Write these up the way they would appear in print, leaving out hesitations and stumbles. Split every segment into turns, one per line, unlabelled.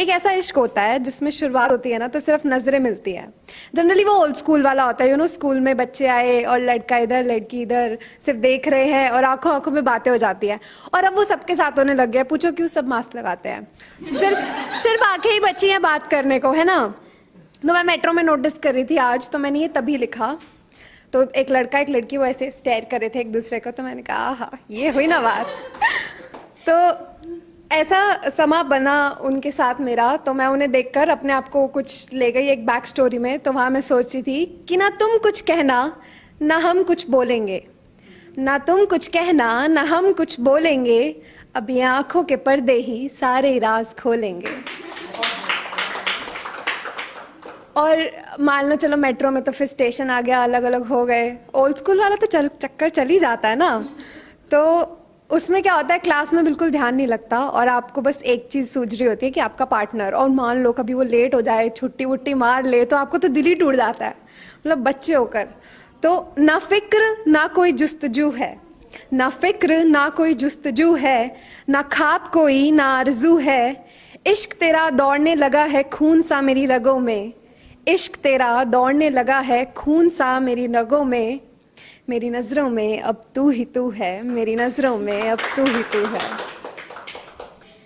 एक ऐसा इश्क होता है जिसमें शुरुआत होती है ना तो सिर्फ नजरें मिलती है। जनरली वो ओल्ड स्कूल वाला होता है, स्कूल में बच्चे आए और लड़का इधर लड़की इधर सिर्फ देख रहे हैं और आंखों आंखों में बातें हो जाती है। और अब वो सबके साथ होने लग गया। पूछो क्यों? सब मास्क लगाते हैं, सिर्फ सिर्फ आंखें ही बची हैं बात करने को, है ना। तो मैं मेट्रो में नोटिस कर रही थी आज, तो मैंने ये तभी लिखा। तो एक लड़का एक लड़की वो ऐसे स्टेयर कर रहे थे एक दूसरे को, तो मैंने कहा हाँ ये हुई ना बात। तो ऐसा समा बना उनके साथ मेरा, तो मैं उन्हें देखकर अपने आप को कुछ ले गई एक बैक स्टोरी में। तो वहाँ मैं सोच रही थी कि ना तुम कुछ कहना ना हम कुछ बोलेंगे, ना तुम कुछ कहना ना हम कुछ बोलेंगे, अब ये आंखों के पर्दे ही सारे राज खोलेंगे। और मान लो चलो मेट्रो में तो फिर स्टेशन आ गया, अलग अलग हो गए। ओल्ड स्कूल वाला तो चक्कर चल ही जाता है ना। तो उसमें क्या होता है, क्लास में बिल्कुल ध्यान नहीं लगता और आपको बस एक चीज़ सूझ रही होती है कि आपका पार्टनर, और मान लो कभी वो लेट हो जाए, छुट्टी वुट्टी मार ले, तो आपको तो दिल ही टूट जाता है, मतलब बच्चे होकर। तो ना फिक्र ना कोई जुस्तजू है, ना फिक्र ना कोई जुस्तजू है, ना ख्वाब कोई ना आरजू है, इश्क तेरा दौड़ने लगा है खून सा मेरी रगों में, इश्क तेरा दौड़ने लगा है खून सा मेरी रगों में, मेरी नजरों में अब तू ही तू है, मेरी नजरों में अब तू ही तू है।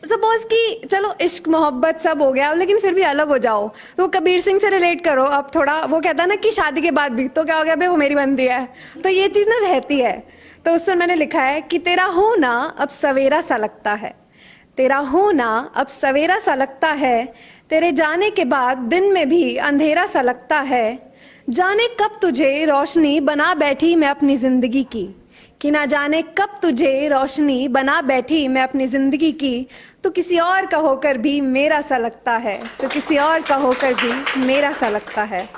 सपोज कि चलो इश्क मोहब्बत सब हो गया, लेकिन फिर भी अलग हो जाओ तो कबीर सिंह से रिलेट करो। अब थोड़ा वो कहता है ना कि शादी के बाद भी तो क्या हो गया भाई, वो मेरी बंदी है, तो ये चीज़ ना रहती है। तो उससे मैंने लिखा है कि तेरा होना अब सवेरा सा लगता है, तेरा होना अब सवेरा सा लगता है, तेरे जाने के बाद दिन में भी अंधेरा सा लगता है, जाने कब तुझे रोशनी बना बैठी मैं अपनी जिंदगी की, कि ना जाने कब तुझे रोशनी बना बैठी मैं अपनी जिंदगी की, तो किसी और का होकर भी मेरा सा लगता है, तो किसी और का होकर भी मेरा सा लगता है।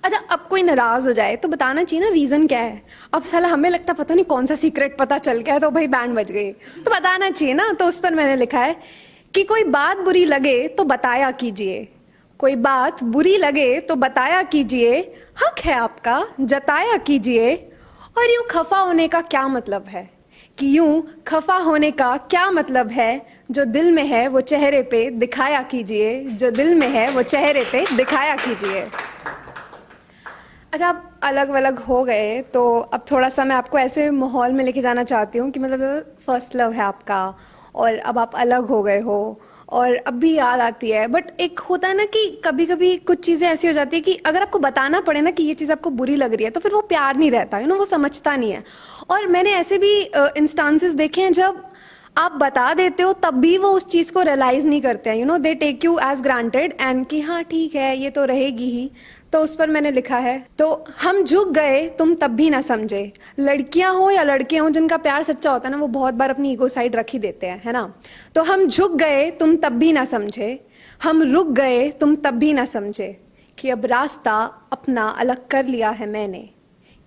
अच्छा, अब कोई नाराज हो जाए तो बताना चाहिए ना रीजन क्या है। अब साला हमें लगता पता नहीं कौन सा सीक्रेट पता चल गया तो भाई बैंड बज गई, तो बताना चाहिए ना। तो उस पर मैंने लिखा है कि कोई बात बुरी लगे तो बताया कीजिए, कोई बात बुरी लगे तो बताया कीजिए, हक है आपका जताया कीजिए, और यूं खफा होने का क्या मतलब है, कि यूं खफा होने का क्या मतलब है, जो दिल में है वो चेहरे पे दिखाया कीजिए, जो दिल में है वो चेहरे पे दिखाया कीजिए। अच्छा, अब अलग अलग हो गए तो अब थोड़ा सा मैं आपको ऐसे माहौल में लेके जाना चाहती हूँ कि मतलब फर्स्ट लव है आपका और अब आप अलग हो गए हो और अब भी याद आती है। बट एक होता है ना कि कभी कभी कुछ चीज़ें ऐसी हो जाती है कि अगर आपको बताना पड़े ना कि ये चीज़ आपको बुरी लग रही है तो फिर वो प्यार नहीं रहता, वो समझता नहीं है। और मैंने ऐसे भी इंस्टांसेस देखे हैं जब आप बता देते हो तब भी वो उस चीज़ को रियलाइज़ नहीं करते हैं, they take you as granted and कि हाँ ठीक है ये तो रहेगी ही। तो उस पर मैंने लिखा है, तो हम झुक गए तुम तब भी ना समझे। लड़कियां हो या लड़के हो, जिनका प्यार सच्चा होता है ना वो बहुत बार अपनी ईगो साइड रख ही देते हैं, है ना। तो हम झुक गए तुम तब भी ना समझे, हम रुक गए तुम तब भी ना समझे, कि अब रास्ता अपना अलग कर लिया है मैंने,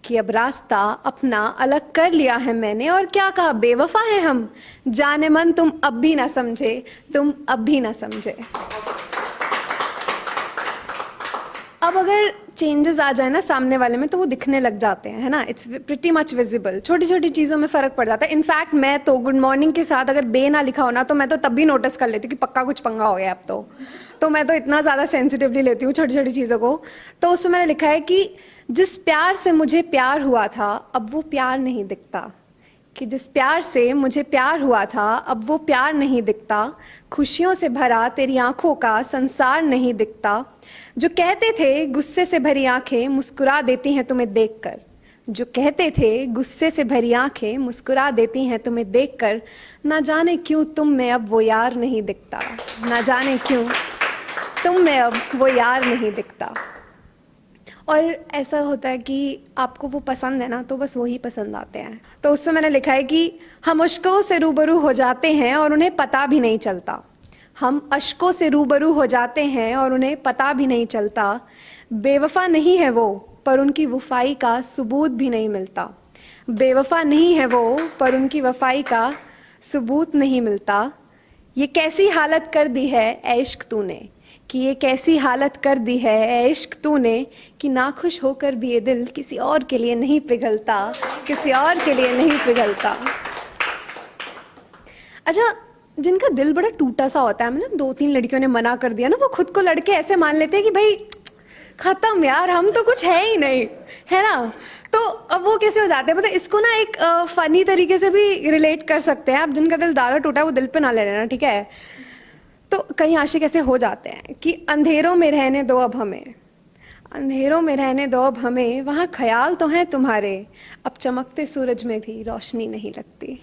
कि अब रास्ता अपना अलग कर लिया है मैंने, और क्या कहा बेवफा है हम, जाने मन तुम अब भी ना समझे, तुम अब भी ना समझे। अब अगर चेंजेस आ जाए ना सामने वाले में तो वो दिखने लग जाते हैं, है ना। इट्स प्रिटी मच विजिबल, छोटी छोटी चीज़ों में फ़र्क पड़ जाता है। इनफैक्ट मैं तो गुड मॉर्निंग के साथ अगर बे ना लिखा हो ना तो मैं तो तब भी नोटिस कर लेती हूँ कि पक्का कुछ पंगा हो गया अब तो मैं तो इतना ज़्यादा सेंसिटिवली लेती हूँ छोटी छोटी चीज़ों को। तो उसमें मैंने लिखा है कि जिस प्यार से मुझे प्यार हुआ था अब वो प्यार नहीं दिखता, कि जिस प्यार से मुझे प्यार हुआ था अब वो प्यार नहीं दिखता, खुशियों से भरा तेरी आंखों का संसार नहीं दिखता, जो कहते थे गुस्से से भरी आंखें मुस्कुरा देती हैं तुम्हें देखकर, जो कहते थे गुस्से से भरी आंखें मुस्कुरा देती हैं तुम्हें देखकर, ना जाने क्यों तुम में अब वो यार नहीं दिखता, ना जाने क्यों तुम में अब वो यार नहीं दिखता। और ऐसा होता है कि आपको वो पसंद है ना तो बस वही पसंद आते हैं। तो उसमें मैंने लिखा है कि हम अश्कों से रूबरू हो जाते हैं और उन्हें पता भी नहीं चलता, हम अश्कों से रूबरू हो जाते हैं और उन्हें पता भी नहीं चलता, बेवफा नहीं है वो पर उनकी वफाई का सबूत भी नहीं मिलता, बेवफा नहीं है वो पर उनकी वफाई का सबूत नहीं मिलता, ये कैसी हालत कर दी है ऐ इश्क तूने, कि ये कैसी हालत कर दी है ऐ इश्क तूने, कि नाखुश होकर भी ये दिल किसी और के लिए नहीं पिघलता, किसी और के लिए नहीं पिघलता। अच्छा, जिनका दिल बड़ा टूटा सा होता है, मतलब 2-3 लड़कियों ने मना कर दिया ना, वो खुद को लड़के ऐसे मान लेते हैं कि भाई खत्म यार, हम तो कुछ है ही नहीं, है ना। तो अब वो कैसे हो जाते हैं, मतलब इसको ना एक फनी तरीके से भी रिलेट कर सकते हैं आप। जिनका दिल ज़्यादा टूटा है वो दिल पे ना ले लेना, ठीक है। तो कई आशिक ऐसे हो जाते हैं कि अंधेरों में रहने दो अब हमें, अंधेरों में रहने दो अब हमें, वहाँ ख्याल तो हैं तुम्हारे, अब चमकते सूरज में भी रोशनी नहीं लगती।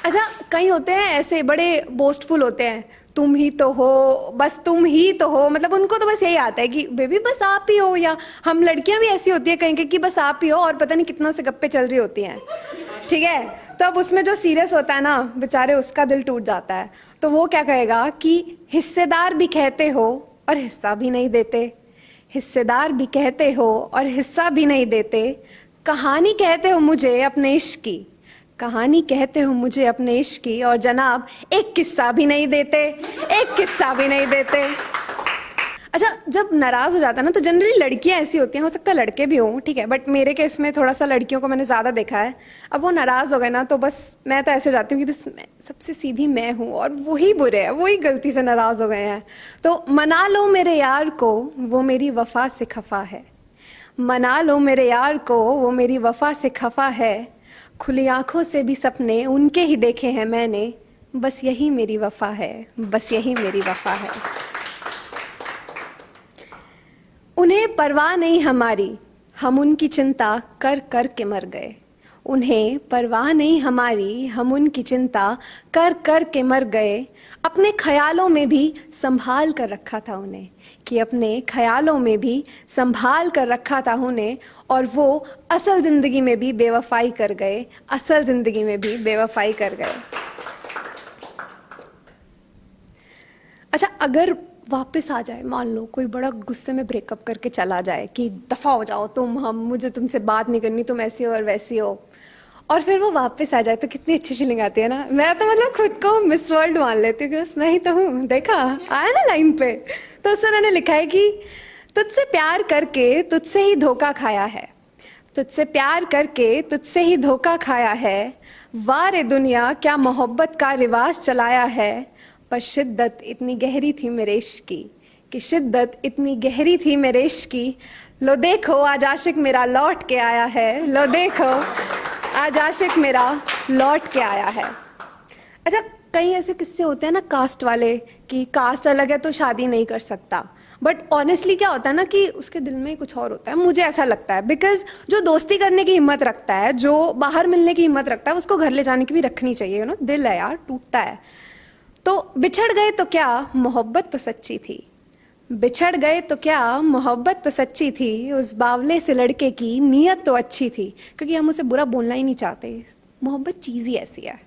अच्छा, कई होते हैं ऐसे बड़े बोस्टफुल होते हैं, तुम ही तो हो, बस तुम ही तो हो, मतलब उनको तो बस यही आता है कि बेबी बस आप ही हो। या हम लड़कियां भी ऐसी होती है कहीं कि बस आप ही हो, और पता नहीं कितनों से गप्पे चल रही होती हैं, ठीक है। तो अब उसमें जो सीरियस होता है ना बेचारे, उसका दिल टूट जाता है। तो वो क्या कहेगा कि हिस्सेदार भी कहते हो और हिस्सा भी नहीं देते, हिस्सेदार भी कहते हो और हिस्सा भी नहीं देते, कहानी कहते हो मुझे अपने इश्क की, कहानी कहते हो मुझे अपने इश्क की, और जनाब एक किस्सा भी नहीं देते, एक किस्सा भी नहीं देते। अच्छा, जब नाराज हो जाता है ना तो जनरली लड़कियां ऐसी होती हैं, हो सकता है लड़के भी हों, ठीक है, बट मेरे केस में थोड़ा सा लड़कियों को मैंने ज़्यादा देखा है। अब वो नाराज हो गए ना तो बस मैं तो ऐसे जाती हूँ कि बस सबसे सीधी मैं हूँ और वही बुरे हैं, वही गलती से नाराज हो गए हैं। तो मना लो मेरे यार को, वो मेरी वफा से खफा है, मना लो मेरे यार को, वो मेरी वफा से खफा है, खुली आंखों से भी सपने उनके ही देखे हैं मैंने, बस यही मेरी वफा है, बस यही मेरी वफा है। उन्हें परवाह नहीं हमारी, हम उनकी चिंता कर कर के मर गए, उन्हें परवाह नहीं हमारी, हम उनकी चिंता कर कर के मर गए, अपने ख्यालों में भी संभाल कर रखा था उन्हें, कि अपने ख्यालों में भी संभाल कर रखा था उन्हें, और वो असल ज़िंदगी में भी बेवफाई कर गए, असल ज़िंदगी में भी बेवफाई कर गए। अच्छा, अगर वापस आ जाए, मान लो कोई बड़ा गुस्से में ब्रेकअप करके चला जाए कि दफ़ा हो जाओ तुम, हम, मुझे तुमसे बात नहीं करनी, तुम ऐसी हो और वैसी हो, और फिर वो वापस आ जाए तो कितनी अच्छी फीलिंग आती है ना। मैं तो मतलब खुद को मिस वर्ल्ड मान लेती हूँ कि बस मैं ही तो हूँ, देखा आया ना लाइन पे। तो उससे उन्होंने लिखा है कि तुझसे प्यार करके तुझसे ही धोखा खाया है, तुझसे प्यार करके तुझसे ही धोखा खाया है, वारे दुनिया क्या मोहब्बत का रिवाज चलाया है, पर शिद्दत इतनी गहरी थी मेरे इश्क की, कि शिद्दत इतनी गहरी थी मेरे इश्क की, लो देखो आज आशिक मेरा लौट के आया है, लो देखो आज आशिक मेरा लौट के आया है। अच्छा, कई ऐसे किस्से होते हैं ना कास्ट वाले, कि कास्ट अलग है तो शादी नहीं कर सकता, बट ऑनेस्टली क्या होता है ना कि उसके दिल में कुछ और होता है, मुझे ऐसा लगता है। बिकॉज जो दोस्ती करने की हिम्मत रखता है, जो बाहर मिलने की हिम्मत रखता है, उसको घर ले जाने की भी रखनी चाहिए ना, दिल है यार, टूटता है। तो बिछड़ गए तो क्या, मोहब्बत तो सच्ची थी, बिछड़ गए तो क्या, मोहब्बत तो सच्ची थी, उस बावले से लड़के की नीयत तो अच्छी थी, क्योंकि हम उसे बुरा बोलना ही नहीं चाहते, मोहब्बत चीज़ ही ऐसी है।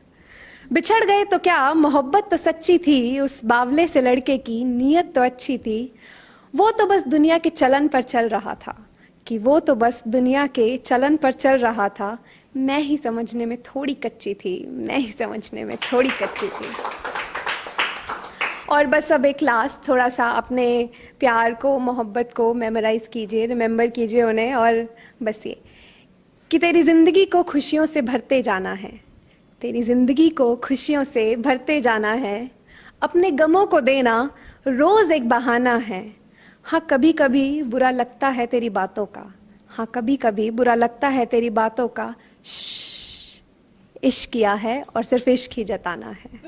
बिछड़ गए तो क्या, मोहब्बत तो सच्ची थी, उस बावले से लड़के की नीयत तो अच्छी थी, वो तो बस दुनिया के चलन पर चल रहा था, कि वो तो बस दुनिया के चलन पर चल रहा था, मैं ही समझने में थोड़ी कच्ची थी, मैं ही समझने में थोड़ी कच्ची थी। और बस अब एक लास्ट थोड़ा सा अपने प्यार को, मोहब्बत को मेमोराइज़ कीजिए, रिमेंबर कीजिए उन्हें, और बस ये कि तेरी ज़िंदगी को खुशियों से भरते जाना है, तेरी ज़िंदगी को खुशियों से भरते जाना है, अपने गमों को देना रोज़ एक बहाना है, हाँ कभी कभी बुरा लगता है तेरी बातों का, हाँ कभी कभी बुरा लगता है तेरी बातों का, इश्क किया है और सिर्फ इश्क ही जताना है।